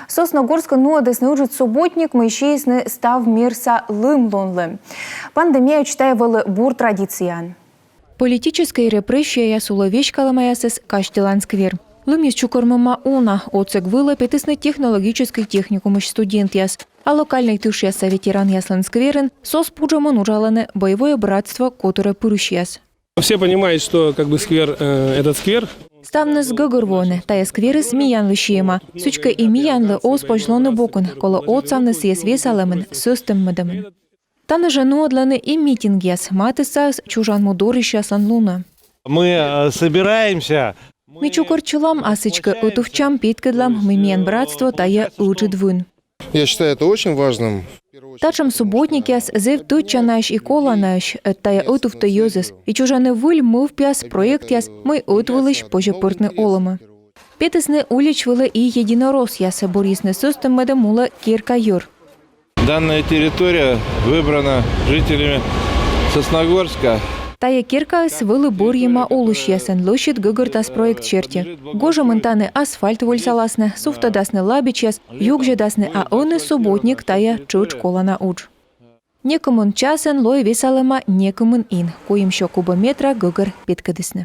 Сосногорска нуадесны учит субботник мыщейсны став мирса лымлонлы. Пандемия читаевалы бур традициян. Политическая репрессия суловечкаламаясыс каштелан сквер. Лымис чукормыма уна оцек выла петысны технологический техникум студент яс, а локальный туш яса ветеран яслан скверен сос пуджамон ужаланы боевое братство, которое пырущ. Все понимают, что сквер этот сквер. Ставны с гагурвоны, тая скверы с миян лышиема. Сучка и миянлы ос пошлоны бокун, коло отцавны съес весаламен, сөстым мыдамын. Таны жену одланы и митинг яс, маты саас чужан мудорища санлуна. Мы собираемся. Мы чукорчулам асычка утувчам питкадлам мимиян братство тая учидвын. Я считаю это очень важным. Тачам субботникяс зев тучанаш и коланаш, тая утувта йозес, и чужаны выль мывпяс проект яс мой утвылыш пожепортны оломы. Петесны уличвылы и единорос яса борисны сөстым мула кирка юр. Данная территория выбрана жителями Сосногорска. Тая киркас вылы борьема олуш ясен лощит гыгыртас проект черти. Гожа ментаны асфальт вольсаласны, суфтадасны лабичяс, югжедасны, а оны субботник тая чуч колана уч. Некомун часен лой весалыма некомун ин, коим шо кубометра гыгыр питкадысны.